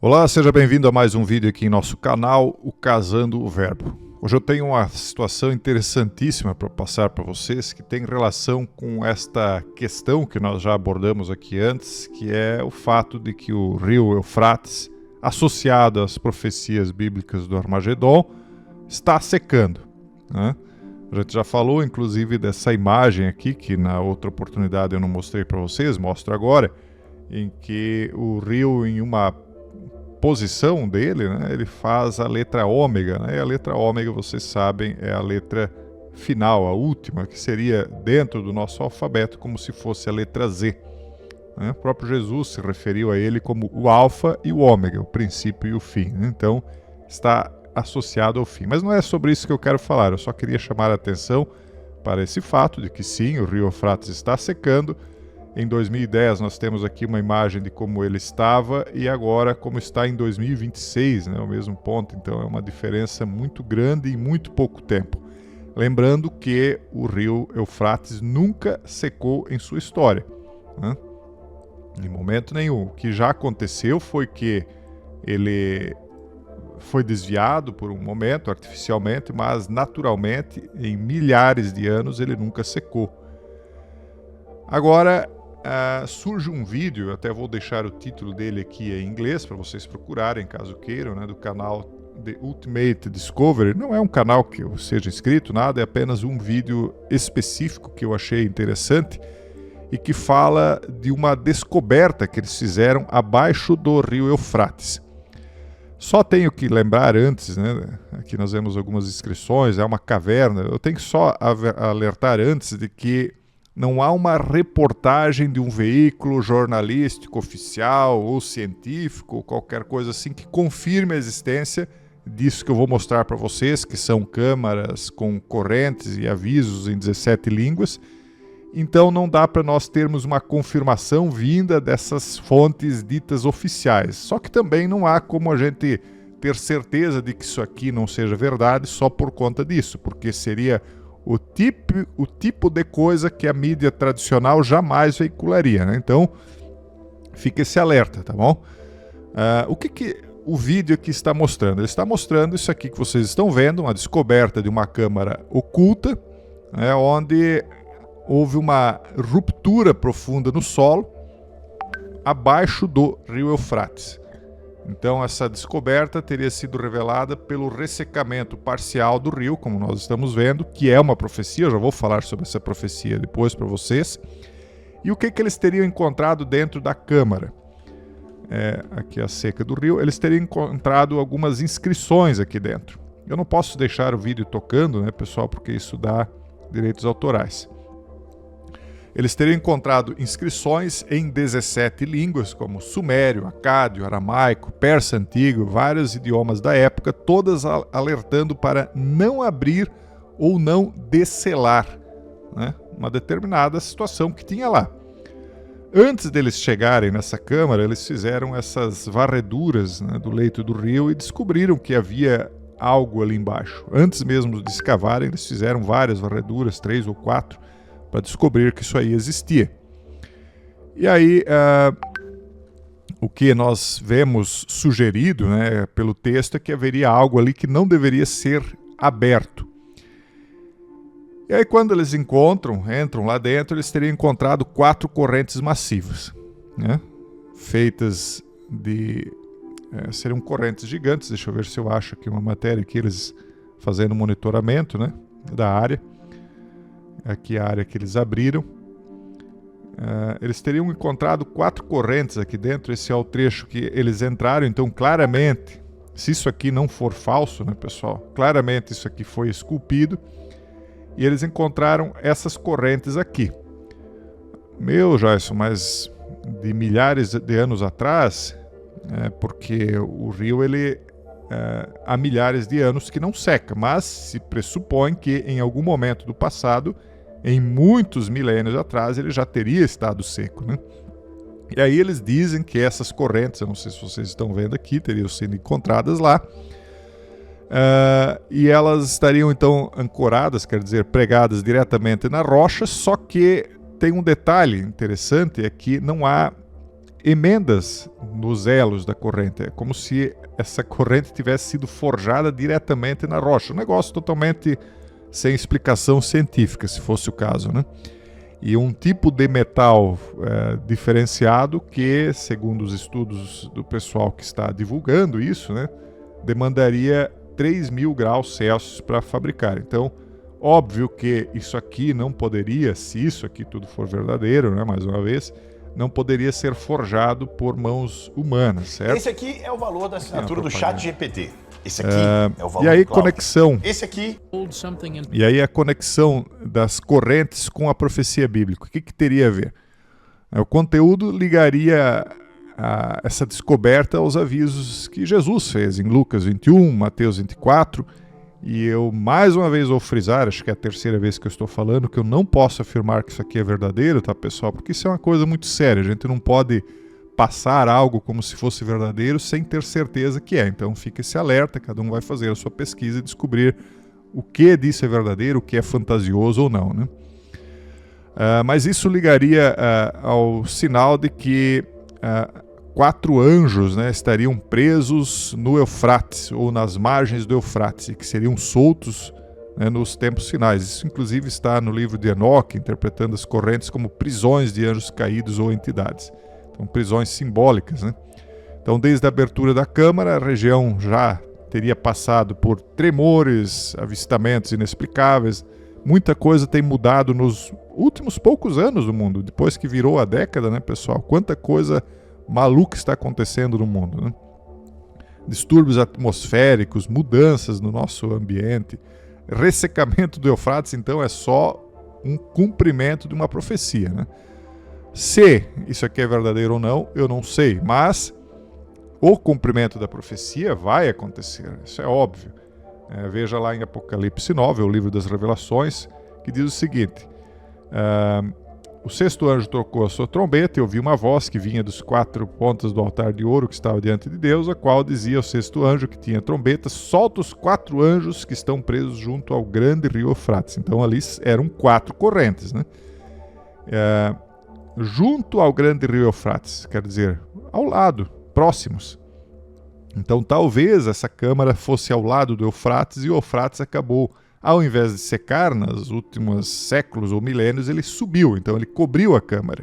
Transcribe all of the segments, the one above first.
Olá, seja bem-vindo a mais um vídeo aqui em nosso canal, o Casando o Verbo. Hoje eu tenho uma situação interessantíssima para passar para vocês que tem relação com esta questão que nós já abordamos aqui antes, que é o fato de que o rio Eufrates, associado às profecias bíblicas do Armagedon, está secando, né? A gente já falou, inclusive, dessa imagem aqui, que na outra oportunidade eu não mostrei para vocês, mostro agora, em que o rio, em uma posição dele, né, ele faz a letra ômega, né, e a letra ômega, vocês sabem, é a letra final, a última, que seria dentro do nosso alfabeto como se fosse a letra Z. Né? O próprio Jesus se referiu a ele como o alfa e o ômega, o princípio e o fim. Né? Então, está associado ao fim. Mas não é sobre isso que eu quero falar, eu só queria chamar a atenção para esse fato de que sim, o rio Eufrates está secando. Em 2010 nós temos aqui uma imagem de como ele estava e agora como está em 2026, né, o mesmo ponto. Então é uma diferença muito grande em muito pouco tempo. Lembrando que o rio Eufrates nunca secou em sua história, né? Em momento nenhum. O que já aconteceu foi que ele foi desviado por um momento, artificialmente, mas naturalmente, em milhares de anos, ele nunca secou. Agora, surge um vídeo, até vou deixar o título dele aqui em inglês para vocês procurarem, caso queiram, né, do canal The Ultimate Discovery. Não é um canal que eu seja inscrito, nada, é apenas um vídeo específico que eu achei interessante e que fala de uma descoberta que eles fizeram abaixo do rio Eufrates. Só tenho que lembrar antes, né, aqui nós vemos algumas inscrições, é uma caverna, eu tenho que só alertar antes de que não há uma reportagem de um veículo jornalístico oficial ou científico ou qualquer coisa assim que confirme a existência disso que eu vou mostrar para vocês, que são câmaras com correntes e avisos em 17 línguas. Então não dá para nós termos uma confirmação vinda dessas fontes ditas oficiais. Só que também não há como a gente ter certeza de que isso aqui não seja verdade só por conta disso, porque seria o tipo de coisa que a mídia tradicional jamais veicularia, né? Então, fica esse alerta, tá bom? O que o vídeo aqui está mostrando? Ele está mostrando isso aqui que vocês estão vendo, uma descoberta de uma câmara oculta, né, onde houve uma ruptura profunda no solo, abaixo do rio Eufrates. Então essa descoberta teria sido revelada pelo ressecamento parcial do rio, como nós estamos vendo, que é uma profecia, eu já vou falar sobre essa profecia depois para vocês. E o que eles teriam encontrado dentro da câmara? Aqui a seca do rio, eles teriam encontrado algumas inscrições aqui dentro. Eu não posso deixar o vídeo tocando, né, pessoal, porque isso dá direitos autorais. Eles teriam encontrado inscrições em 17 línguas, como sumério, acádio, aramaico, persa antigo, vários idiomas da época, todas alertando para não abrir ou não descelar, né, uma determinada situação que tinha lá. Antes deles chegarem nessa câmara, eles fizeram essas varreduras, né, do leito do rio e descobriram que havia algo ali embaixo. Antes mesmo de escavarem, eles fizeram várias varreduras, 3 ou 4, para descobrir que isso aí existia. E aí, o que nós vemos sugerido, né, pelo texto é que haveria algo ali que não deveria ser aberto. E aí, quando eles entram lá dentro, eles teriam encontrado 4 correntes massivas, né, feitas de... seriam correntes gigantes. Deixa eu ver se eu acho aqui uma matéria que eles fazendo monitoramento, né, da área. Aqui a área que eles abriram. Eles teriam encontrado 4 correntes aqui dentro. Esse é o trecho que eles entraram. Então, claramente, se isso aqui não for falso, né, pessoal? Claramente isso aqui foi esculpido. E eles encontraram essas correntes aqui. Meu, Joyce, mas de milhares de anos atrás, porque o rio, ele há milhares de anos que não seca, mas se pressupõe que em algum momento do passado, em muitos milênios atrás, ele já teria estado seco, né? E aí eles dizem que essas correntes, eu não sei se vocês estão vendo aqui, teriam sido encontradas lá, e elas estariam então ancoradas, quer dizer, pregadas diretamente na rocha, só que tem um detalhe interessante, é que não há emendas nos elos da corrente. É como se essa corrente tivesse sido forjada diretamente na rocha. Um negócio totalmente sem explicação científica, se fosse o caso, né? E um tipo de metal diferenciado que, segundo os estudos do pessoal que está divulgando isso, né, demandaria 3.000 graus Celsius para fabricar. Então, óbvio que isso aqui não poderia, se isso aqui tudo for verdadeiro, né, mais uma vez, não poderia ser forjado por mãos humanas, certo? Esse aqui é o valor da assinatura do ChatGPT. Esse aqui é o valor E aí, do cloud. conexão. Esse aqui... E aí a conexão das correntes com a profecia bíblica. O que teria a ver? O conteúdo ligaria essa descoberta aos avisos que Jesus fez em Lucas 21, Mateus 24. E eu mais uma vez vou frisar, acho que é a terceira vez que eu estou falando, que eu não posso afirmar que isso aqui é verdadeiro, tá, pessoal? Porque isso é uma coisa muito séria. A gente não pode passar algo como se fosse verdadeiro sem ter certeza que é. Então fica esse alerta, cada um vai fazer a sua pesquisa e descobrir o que disso é verdadeiro, o que é fantasioso ou não, né? Mas isso ligaria ao sinal de que 4 anjos, né, estariam presos no Eufrates ou nas margens do Eufrates e que seriam soltos, né, nos tempos finais. Isso inclusive está no livro de Enoque, interpretando as correntes como prisões de anjos caídos ou entidades. Então, prisões simbólicas, né? Então, desde a abertura da Câmara, a região já teria passado por tremores, avistamentos inexplicáveis. Muita coisa tem mudado nos últimos poucos anos do mundo, depois que virou a década, né, pessoal? Quanta coisa maluca está acontecendo no mundo, né? Distúrbios atmosféricos, mudanças no nosso ambiente. Ressecamento do Eufrates, então, é só um cumprimento de uma profecia, né? Se isso aqui é verdadeiro ou não, eu não sei, mas o cumprimento da profecia vai acontecer, isso é óbvio. Veja lá em Apocalipse 9, o livro das Revelações, que diz o seguinte: o 6º anjo tocou a sua trombeta e ouvi uma voz que vinha dos 4 pontas do altar de ouro que estava diante de Deus, a qual dizia ao 6º anjo que tinha trombeta: solta os 4 anjos que estão presos junto ao grande rio Eufrates. Então ali eram 4 correntes, né? Junto ao grande rio Eufrates, quer dizer, ao lado, próximos. Então talvez essa câmara fosse ao lado do Eufrates e o Eufrates acabou, ao invés de secar nos últimos séculos ou milênios, ele subiu, então ele cobriu a câmara.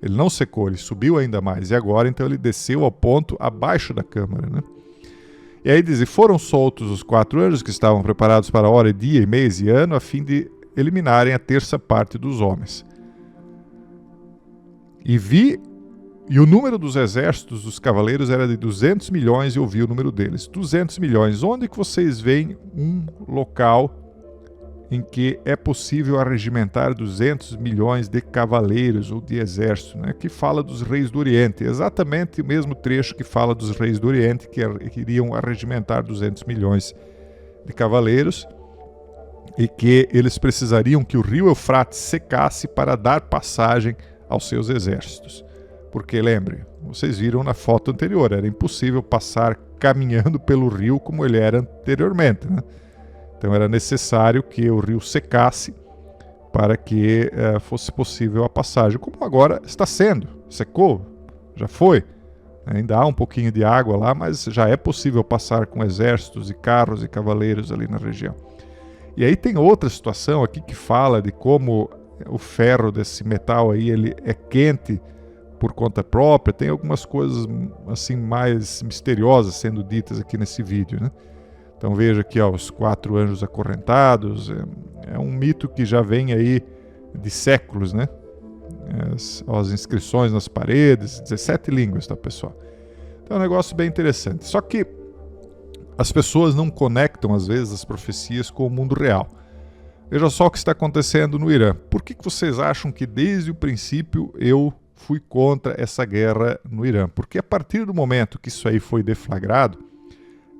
Ele não secou, ele subiu ainda mais. E agora então ele desceu ao ponto abaixo da câmara, né? E aí diz: e foram soltos os 4 anjos que estavam preparados para hora, dia e mês e ano, a fim de eliminarem a 1/3 parte dos homens. E o número dos exércitos dos cavaleiros era de 200 milhões e eu vi o número deles. 200 milhões. Onde que vocês veem um local em que é possível arregimentar 200 milhões de cavaleiros ou de exército, né? Que fala dos reis do Oriente. Exatamente o mesmo trecho que fala dos reis do Oriente que iriam arregimentar 200 milhões de cavaleiros e que eles precisariam que o rio Eufrates secasse para dar passagem aos seus exércitos. Porque, lembre, vocês viram na foto anterior, era impossível passar caminhando pelo rio como ele era anteriormente, né? Então era necessário que o rio secasse para que fosse possível a passagem, como agora está sendo. Secou, já foi. Ainda há um pouquinho de água lá, mas já é possível passar com exércitos e carros e cavaleiros ali na região. E aí tem outra situação aqui que fala de como o ferro desse metal aí, ele é quente por conta própria. Tem algumas coisas assim mais misteriosas sendo ditas aqui nesse vídeo, né? Então veja aqui, ó, os 4 anjos acorrentados. É um mito que já vem aí de séculos, né? As inscrições nas paredes, 17 línguas, tá, pessoal? Então é um negócio bem interessante. Só que as pessoas não conectam, às vezes, as profecias com o mundo real. Veja só o que está acontecendo no Irã. Por que vocês acham que desde o princípio eu fui contra essa guerra no Irã? Porque a partir do momento que isso aí foi deflagrado,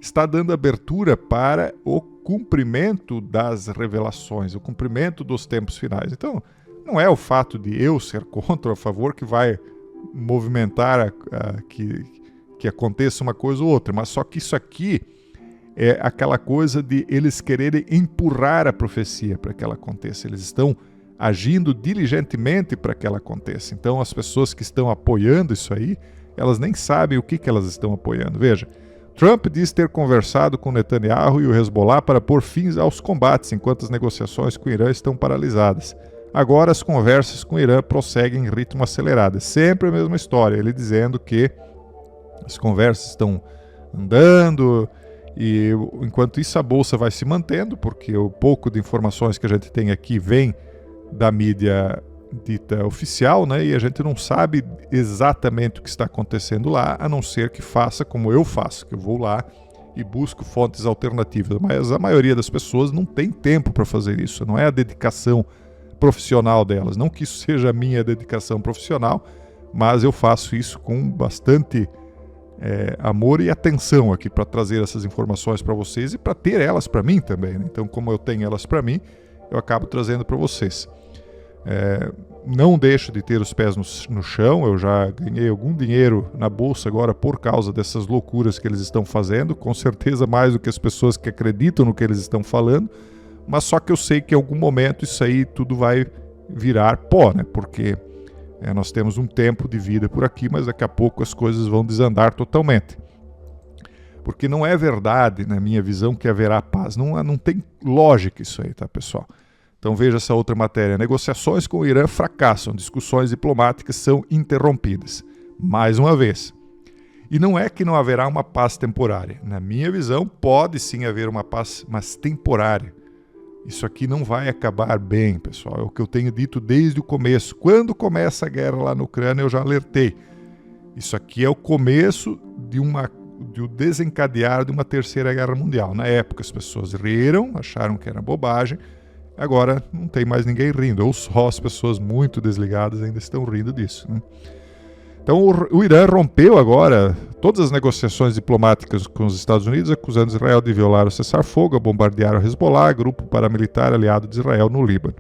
está dando abertura para o cumprimento das revelações, o cumprimento dos tempos finais. Então, não é o fato de eu ser contra ou a favor que vai movimentar que aconteça uma coisa ou outra, mas só que isso aqui é aquela coisa de eles quererem empurrar a profecia para que ela aconteça. Eles estão agindo diligentemente para que ela aconteça. Então as pessoas que estão apoiando isso aí, elas nem sabem o que elas estão apoiando. Veja, Trump diz ter conversado com Netanyahu e o Hezbollah para pôr fins aos combates, enquanto as negociações com o Irã estão paralisadas. Agora as conversas com o Irã prosseguem em ritmo acelerado. É sempre a mesma história, ele dizendo que as conversas estão andando e enquanto isso a bolsa vai se mantendo, porque o pouco de informações que a gente tem aqui vem da mídia dita oficial, né? E a gente não sabe exatamente o que está acontecendo lá, a não ser que faça como eu faço, que eu vou lá e busco fontes alternativas. Mas a maioria das pessoas não tem tempo para fazer isso, não é a dedicação profissional delas. Não que isso seja a minha dedicação profissional, mas eu faço isso com bastante amor e atenção aqui para trazer essas informações para vocês e para ter elas para mim também, né? Então, como eu tenho elas para mim, eu acabo trazendo para vocês. Não deixo de ter os pés no chão, eu já ganhei algum dinheiro na bolsa agora por causa dessas loucuras que eles estão fazendo, com certeza mais do que as pessoas que acreditam no que eles estão falando, mas só que eu sei que em algum momento isso aí tudo vai virar pó, né? Porque nós temos um tempo de vida por aqui, mas daqui a pouco as coisas vão desandar totalmente. Porque não é verdade, na minha visão, que haverá paz. Não tem lógica isso aí, tá, pessoal? Então veja essa outra matéria. Negociações com o Irã fracassam, discussões diplomáticas são interrompidas. Mais uma vez. E não é que não haverá uma paz temporária. Na minha visão, pode sim haver uma paz, mas temporária. Isso aqui não vai acabar bem, pessoal. É o que eu tenho dito desde o começo. Quando começa a guerra lá na Ucrânia, eu já alertei. Isso aqui é o começo de o desencadear de uma terceira guerra mundial. Na época as pessoas riram, acharam que era bobagem. Agora não tem mais ninguém rindo, ou só as pessoas muito desligadas ainda estão rindo disso, né? Então o Irã rompeu agora todas as negociações diplomáticas com os Estados Unidos, acusando Israel de violar o cessar-fogo, bombardear o Hezbollah, grupo paramilitar aliado de Israel no Líbano.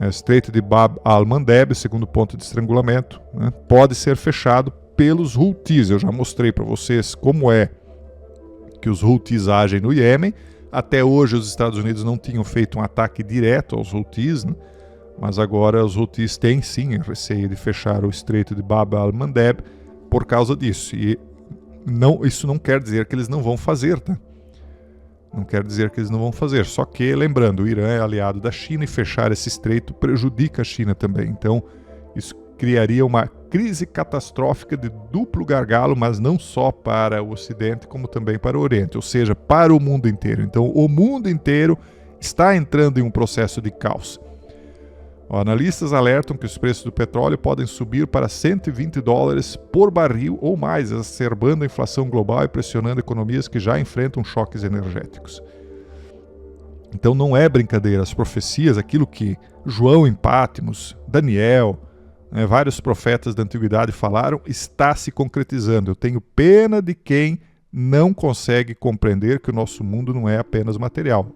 O Estreito de Bab al-Mandeb, segundo ponto de estrangulamento, né, pode ser fechado pelos Houthis. Eu já mostrei para vocês como é que os Houthis agem no Iêmen. Até hoje os Estados Unidos não tinham feito um ataque direto aos Houthis, né? Mas agora os Houthis têm sim receio de fechar o Estreito de Bab al-Mandeb por causa disso. E isso não quer dizer que eles não vão fazer, tá? Não quer dizer que eles não vão fazer. Só que, lembrando, o Irã é aliado da China e fechar esse estreito prejudica a China também. Então, isso criaria uma crise catastrófica de duplo gargalo, mas não só para o Ocidente, como também para o Oriente, ou seja, para o mundo inteiro. Então, o mundo inteiro está entrando em um processo de caos. Analistas alertam que os preços do petróleo podem subir para $120 por barril ou mais, exacerbando a inflação global e pressionando economias que já enfrentam choques energéticos. Então não é brincadeira, as profecias, aquilo que João em Patmos, Daniel, vários profetas da antiguidade falaram, está se concretizando. Eu tenho pena de quem não consegue compreender que o nosso mundo não é apenas material.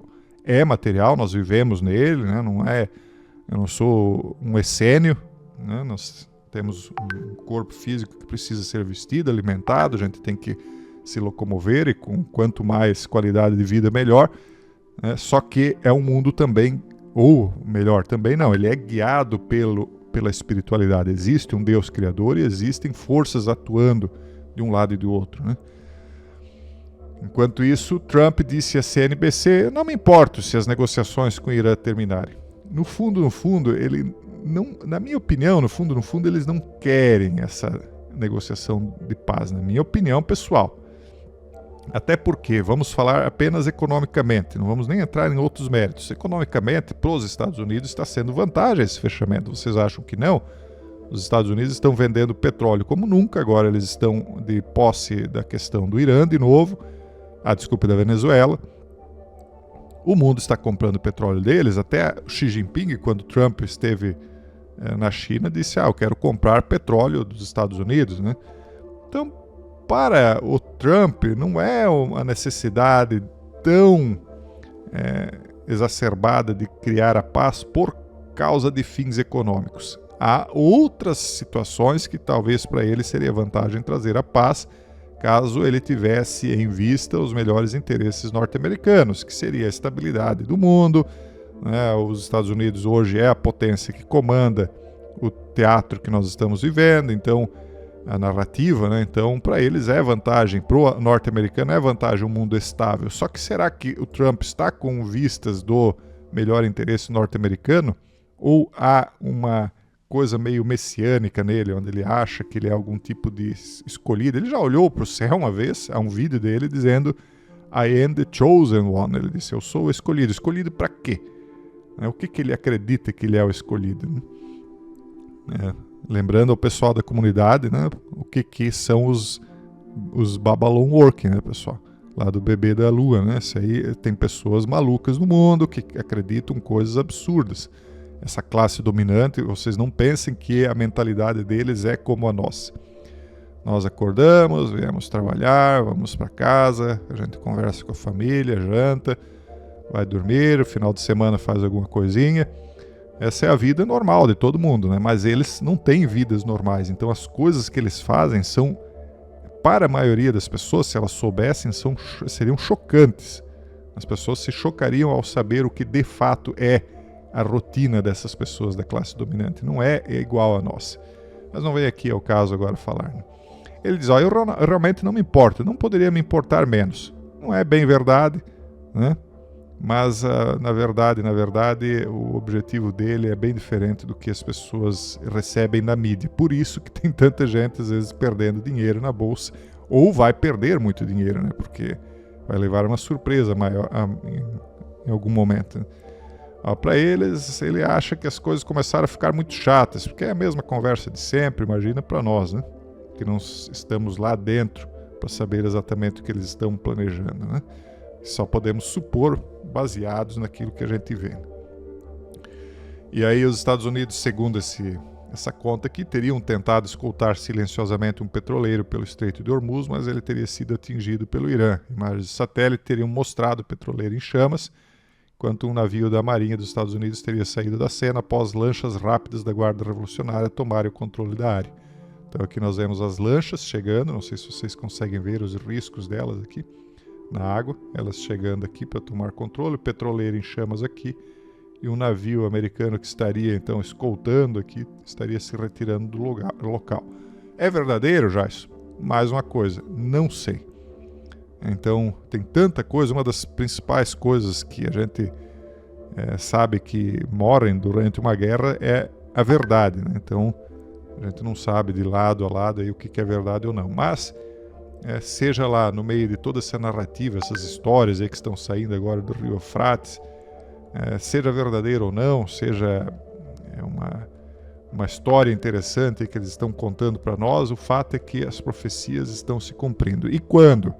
É material, nós vivemos nele, né? Eu não sou um essênio, né? Nós temos um corpo físico que precisa ser vestido, alimentado, a gente tem que se locomover e com quanto mais qualidade de vida, melhor. Né? Só que é um mundo também, ou melhor, também não, ele é guiado pela espiritualidade. Existe um Deus criador e existem forças atuando de um lado e do outro, né? Enquanto isso, Trump disse à CNBC, não me importo se as negociações com o Irã terminarem. No fundo, ele não, na minha opinião, no fundo, eles não querem essa negociação de paz, na minha opinião pessoal. Até porque, vamos falar apenas economicamente, não vamos nem entrar em outros méritos. Economicamente, para os Estados Unidos está sendo vantagem esse fechamento. Vocês acham que não? Os Estados Unidos estão vendendo petróleo como nunca, agora eles estão de posse da questão do Irã de novo, da Venezuela. O mundo está comprando petróleo deles, até Xi Jinping, quando Trump esteve na China, disse, eu quero comprar petróleo dos Estados Unidos, né? Então, para o Trump, não é uma necessidade tão exacerbada de criar a paz por causa de fins econômicos. Há outras situações que talvez para ele seria vantagem trazer a paz, caso ele tivesse em vista os melhores interesses norte-americanos, que seria a estabilidade do mundo, né? Os Estados Unidos hoje é a potência que comanda o teatro que nós estamos vivendo, então a narrativa, né? Então para eles é vantagem, para o norte-americano é vantagem um mundo estável. Só que será que o Trump está com vistas do melhor interesse norte-americano, ou há uma coisa meio messiânica nele, onde ele acha que ele é algum tipo de escolhido? Ele já olhou para o céu uma vez, há um vídeo dele dizendo I am the chosen one. Ele disse, eu sou o escolhido. Escolhido para quê? O que ele acredita que ele é o escolhido? Lembrando ao pessoal da comunidade, né, o que são os Babylon Working, né, pessoal? Lá do bebê da lua, né? Isso aí, tem pessoas malucas no mundo que acreditam coisas absurdas. Essa classe dominante, vocês não pensem que a mentalidade deles é como a nossa. Nós acordamos, viemos trabalhar, vamos para casa, a gente conversa com a família, janta, vai dormir, no final de semana faz alguma coisinha. Essa é a vida normal de todo mundo, né? Mas eles não têm vidas normais, então as coisas que eles fazem são, para a maioria das pessoas, se elas soubessem, seriam chocantes. As pessoas se chocariam ao saber o que de fato é a rotina dessas pessoas da classe dominante. Não é igual a nossa. Mas não vem aqui ao caso agora falar, né? Ele diz, eu realmente não me importo, não poderia me importar menos. Não é bem verdade, né? Mas na verdade, o objetivo dele é bem diferente do que as pessoas recebem na mídia. Por isso que tem tanta gente, às vezes, perdendo dinheiro na bolsa, ou vai perder muito dinheiro, né? Porque vai levar uma surpresa maior em algum momento. Para eles, ele acha que as coisas começaram a ficar muito chatas, porque é a mesma conversa de sempre, imagina para nós, né? Que não estamos lá dentro para saber exatamente o que eles estão planejando, né? Só podemos supor baseados naquilo que a gente vê. E aí os Estados Unidos, segundo essa conta aqui, teriam tentado escoltar silenciosamente um petroleiro pelo Estreito de Hormuz, mas ele teria sido atingido pelo Irã. Imagens de satélite teriam mostrado o petroleiro em chamas, enquanto um navio da Marinha dos Estados Unidos teria saído da cena após lanchas rápidas da Guarda Revolucionária tomarem o controle da área. Então aqui nós vemos as lanchas chegando, não sei se vocês conseguem ver os riscos delas aqui na água, elas chegando aqui para tomar controle, o petroleiro em chamas aqui, e um navio americano que estaria então escoltando aqui, estaria se retirando do local. É verdadeiro, Jaisso? Mais uma coisa, não sei. Então tem tanta coisa, uma das principais coisas que a gente sabe que morrem durante uma guerra é a verdade, né? Então a gente não sabe de lado a lado aí o que é verdade ou não, mas seja lá no meio de toda essa narrativa, essas histórias aí que estão saindo agora do Rio Eufrates, seja verdadeiro ou não, seja uma história interessante que eles estão contando para nós, o fato é que as profecias estão se cumprindo. E quando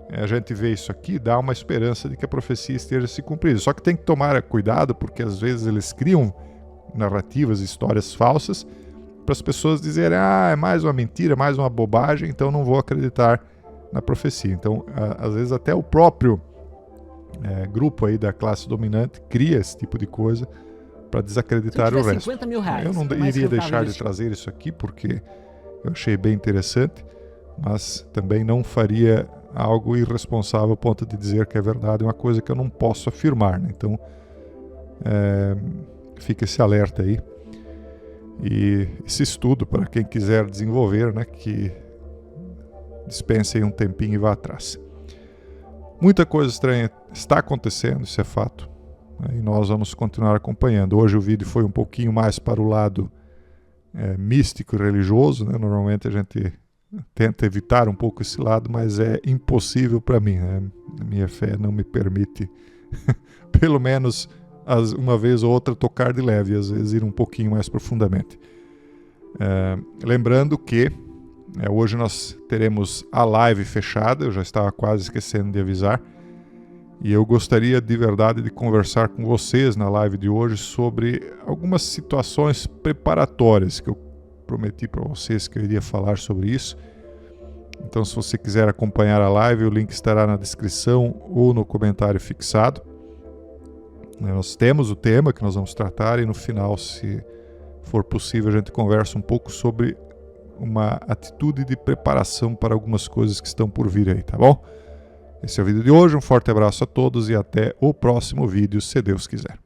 a gente vê isso aqui, dá uma esperança de que a profecia esteja se cumprindo. Só que tem que tomar cuidado, porque às vezes eles criam narrativas, histórias falsas, para as pessoas dizerem, é mais uma mentira, mais uma bobagem, então não vou acreditar na profecia. Então, às vezes até o próprio grupo aí da classe dominante cria esse tipo de coisa para desacreditar o resto. Eu não iria deixar de trazer isso aqui, porque eu achei bem interessante, mas também não faria algo irresponsável ao ponto de dizer que é verdade, uma coisa que eu não posso afirmar, né? Então, fica esse alerta aí. E esse estudo, para quem quiser desenvolver, né, que dispensem um tempinho e vá atrás. Muita coisa estranha está acontecendo, isso é fato, né, e nós vamos continuar acompanhando. Hoje o vídeo foi um pouquinho mais para o lado místico e religioso, né? Normalmente a gente tenta evitar um pouco esse lado, mas é impossível para mim, né? A minha fé não me permite, pelo menos uma vez ou outra, tocar de leve, e às vezes ir um pouquinho mais profundamente. Lembrando que hoje nós teremos a live fechada, eu já estava quase esquecendo de avisar, e eu gostaria de verdade de conversar com vocês na live de hoje sobre algumas situações preparatórias que eu prometi para vocês que eu iria falar sobre isso. Então, se você quiser acompanhar a live, o link estará na descrição ou no comentário fixado. Nós temos o tema que nós vamos tratar e no final, se for possível, a gente conversa um pouco sobre uma atitude de preparação para algumas coisas que estão por vir aí, tá bom? Esse é o vídeo de hoje, um forte abraço a todos e até o próximo vídeo, se Deus quiser.